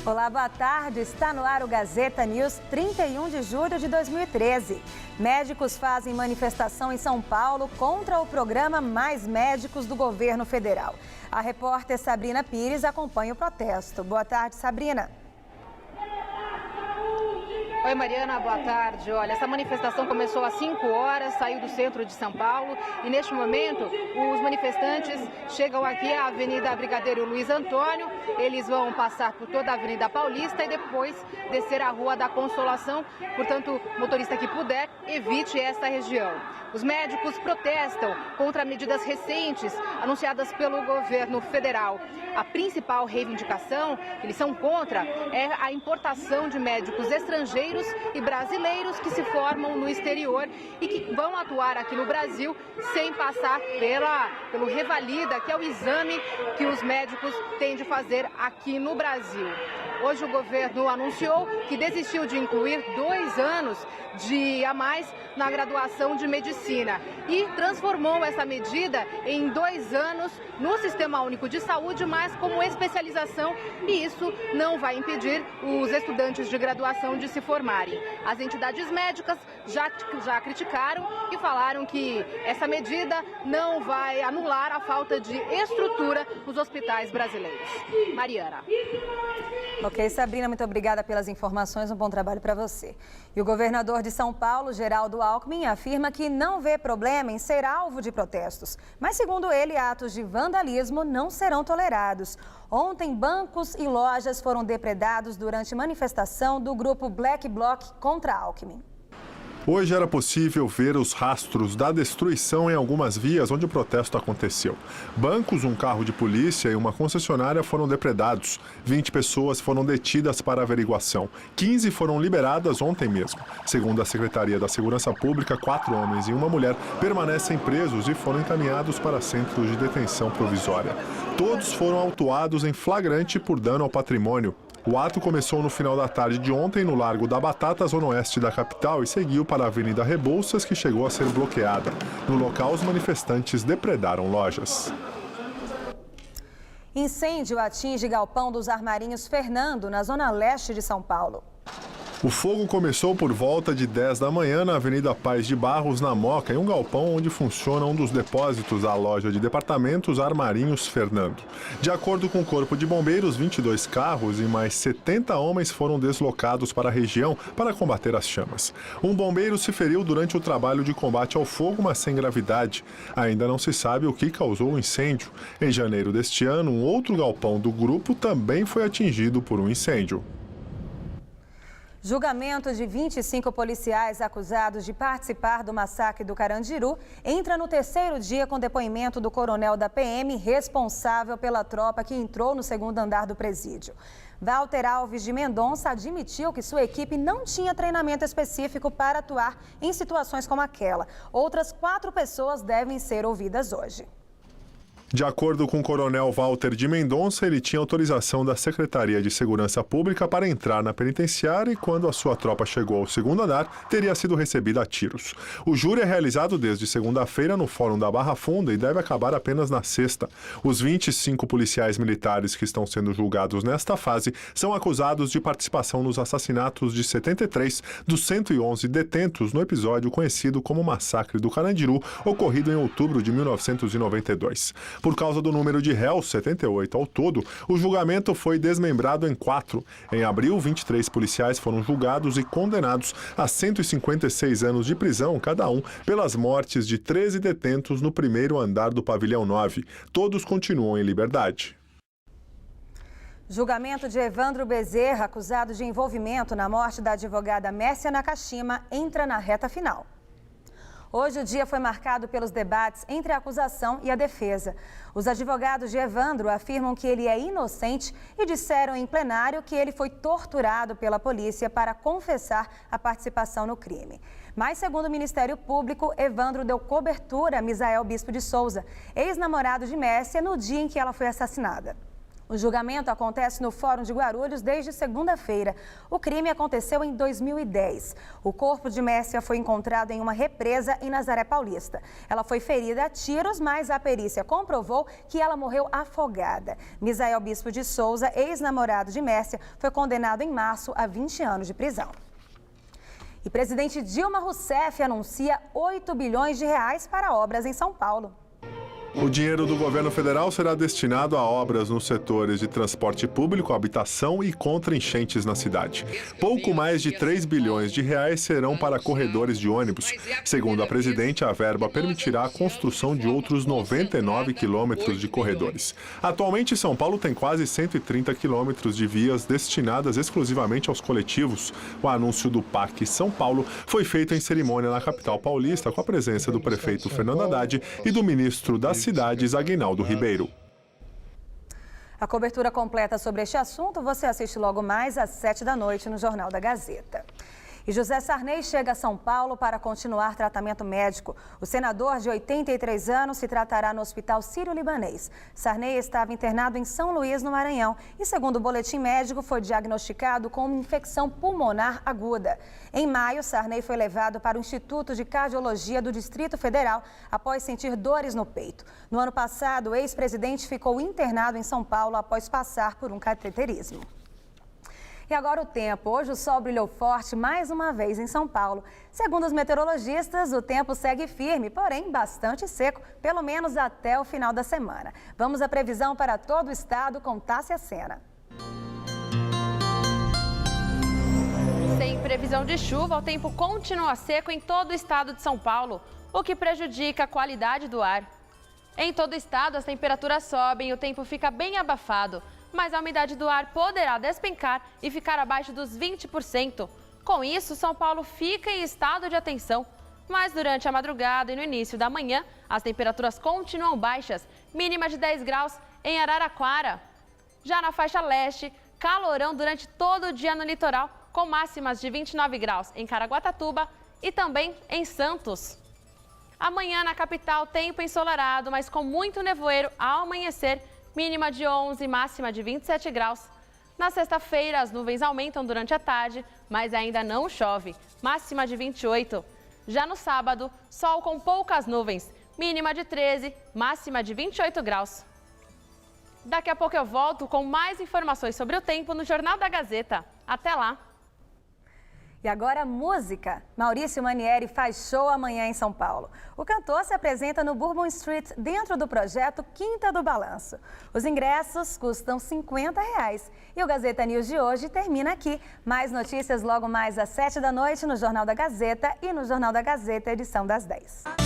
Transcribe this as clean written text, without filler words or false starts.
Olá, boa tarde. Está no ar o Gazeta News, 31 de julho de 2013. Médicos fazem manifestação em São Paulo contra o programa Mais Médicos do governo federal. A repórter Sabrina Pires acompanha o protesto. Boa tarde, Sabrina. Oi, Mariana, boa tarde. Olha, essa manifestação começou às 5 horas, saiu do centro de São Paulo e neste momento os manifestantes chegam aqui à Avenida Brigadeiro Luiz Antônio. Eles vão passar por toda a Avenida Paulista e depois descer a Rua da Consolação. Portanto, motorista que puder, evite esta região. Os médicos protestam contra medidas recentes anunciadas pelo governo federal. A principal reivindicação que eles são contra é a importação de médicos estrangeiros e brasileiros que se formam no exterior e que vão atuar aqui no Brasil sem passar pelo Revalida, que é o exame que os médicos têm de fazer aqui no Brasil. Hoje o governo anunciou que desistiu de incluir 2 anos a mais na graduação de medicina e transformou essa medida em 2 anos no Sistema Único de Saúde, mas como especialização, e isso não vai impedir os estudantes de graduação de se formarem. As entidades médicas já criticaram e falaram que essa medida não vai anular a falta de estrutura nos hospitais brasileiros. Mariana. Ok, Sabrina, muito obrigada pelas informações, um bom trabalho para você. E o governador de São Paulo, Geraldo Alckmin, afirma que não vê problema em ser alvo de protestos. Mas, segundo ele, atos de vandalismo não serão tolerados. Ontem, bancos e lojas foram depredados durante manifestação do grupo Black Bloc contra Alckmin. Hoje era possível ver os rastros da destruição em algumas vias onde o protesto aconteceu. Bancos, um carro de polícia e uma concessionária foram depredados. 20 pessoas foram detidas para averiguação. 15 foram liberadas ontem mesmo. Segundo a Secretaria da Segurança Pública, 4 homens e uma mulher permanecem presos e foram encaminhados para centros de detenção provisória. Todos foram autuados em flagrante por dano ao patrimônio. O ato começou no final da tarde de ontem no Largo da Batata, zona oeste da capital, e seguiu para a Avenida Rebouças, que chegou a ser bloqueada. No local, os manifestantes depredaram lojas. Incêndio atinge galpão dos Armarinhos Fernando, na zona leste de São Paulo. O fogo começou por volta de 10 da manhã na Avenida Paz de Barros, na Moca, em um galpão onde funciona um dos depósitos da loja de departamentos Armarinhos Fernando. De acordo com o Corpo de Bombeiros, 22 carros e mais 70 homens foram deslocados para a região para combater as chamas. Um bombeiro se feriu durante o trabalho de combate ao fogo, mas sem gravidade. Ainda não se sabe o que causou o incêndio. Em janeiro deste ano, um outro galpão do grupo também foi atingido por um incêndio. Julgamento de 25 policiais acusados de participar do massacre do Carandiru entra no 3º dia com depoimento do coronel da PM responsável pela tropa que entrou no 2º andar do presídio. Walter Alves de Mendonça admitiu que sua equipe não tinha treinamento específico para atuar em situações como aquela. Outras 4 pessoas devem ser ouvidas hoje. De acordo com o coronel Walter de Mendonça, ele tinha autorização da Secretaria de Segurança Pública para entrar na penitenciária e, quando a sua tropa chegou ao 2º andar, teria sido recebida a tiros. O júri é realizado desde segunda-feira no Fórum da Barra Funda e deve acabar apenas na sexta. Os 25 policiais militares que estão sendo julgados nesta fase são acusados de participação nos assassinatos de 73 dos 111 detentos no episódio conhecido como Massacre do Carandiru, ocorrido em outubro de 1992. Por causa do número de réus, 78 ao todo, o julgamento foi desmembrado em 4. Em abril, 23 policiais foram julgados e condenados a 156 anos de prisão, cada um, pelas mortes de 13 detentos no 1º andar do Pavilhão 9. Todos continuam em liberdade. Julgamento de Evandro Bezerra, acusado de envolvimento na morte da advogada Mércia Nakashima, entra na reta final. Hoje o dia foi marcado pelos debates entre a acusação e a defesa. Os advogados de Evandro afirmam que ele é inocente e disseram em plenário que ele foi torturado pela polícia para confessar a participação no crime. Mas, segundo o Ministério Público, Evandro deu cobertura a Misael Bispo de Souza, ex-namorado de Mércia, no dia em que ela foi assassinada. O julgamento acontece no Fórum de Guarulhos desde segunda-feira. O crime aconteceu em 2010. O corpo de Mércia foi encontrado em uma represa em Nazaré Paulista. Ela foi ferida a tiros, mas a perícia comprovou que ela morreu afogada. Misael Bispo de Souza, ex-namorado de Mércia, foi condenado em março a 20 anos de prisão. E presidente Dilma Rousseff anuncia 8 bilhões de reais para obras em São Paulo. O dinheiro do governo federal será destinado a obras nos setores de transporte público, habitação e contra enchentes na cidade. Pouco mais de 3 bilhões de reais serão para corredores de ônibus. Segundo a presidente, a verba permitirá a construção de outros 99 quilômetros de corredores. Atualmente, São Paulo tem quase 130 quilômetros de vias destinadas exclusivamente aos coletivos. O anúncio do PAC São Paulo foi feito em cerimônia na capital paulista, com a presença do prefeito Fernando Haddad e do ministro das Cidades, Aguinaldo Ribeiro. A cobertura completa sobre este assunto você assiste logo mais às 7 da noite no Jornal da Gazeta. E José Sarney chega a São Paulo para continuar tratamento médico. O senador, de 83 anos, se tratará no Hospital Sírio-Libanês. Sarney estava internado em São Luís, no Maranhão, e, segundo o boletim médico, foi diagnosticado com uma infecção pulmonar aguda. Em maio, Sarney foi levado para o Instituto de Cardiologia do Distrito Federal após sentir dores no peito. No ano passado, o ex-presidente ficou internado em São Paulo após passar por um cateterismo. E agora o tempo. Hoje o sol brilhou forte mais uma vez em São Paulo. Segundo os meteorologistas, o tempo segue firme, porém bastante seco, pelo menos até o final da semana. Vamos à previsão para todo o estado com Tássia Sena. Sem previsão de chuva, o tempo continua seco em todo o estado de São Paulo, o que prejudica a qualidade do ar. Em todo o estado, as temperaturas sobem e o tempo fica bem abafado. Mas a umidade do ar poderá despencar e ficar abaixo dos 20%. Com isso, São Paulo fica em estado de atenção. Mas durante a madrugada e no início da manhã, as temperaturas continuam baixas, mínima de 10 graus em Araraquara. Já na faixa leste, calorão durante todo o dia no litoral, com máximas de 29 graus em Caraguatatuba e também em Santos. Amanhã na capital, tempo ensolarado, mas com muito nevoeiro ao amanhecer, mínima de 11, máxima de 27 graus. Na sexta-feira, as nuvens aumentam durante a tarde, mas ainda não chove, máxima de 28. Já no sábado, sol com poucas nuvens, mínima de 13, máxima de 28 graus. Daqui a pouco eu volto com mais informações sobre o tempo no Jornal da Gazeta. Até lá! E agora música. Maurício Manieri faz show amanhã em São Paulo. O cantor se apresenta no Bourbon Street dentro do projeto Quinta do Balanço. Os ingressos custam R$50. E o Gazeta News de hoje termina aqui. Mais notícias logo mais às 7 da noite no Jornal da Gazeta e no Jornal da Gazeta, edição das 10.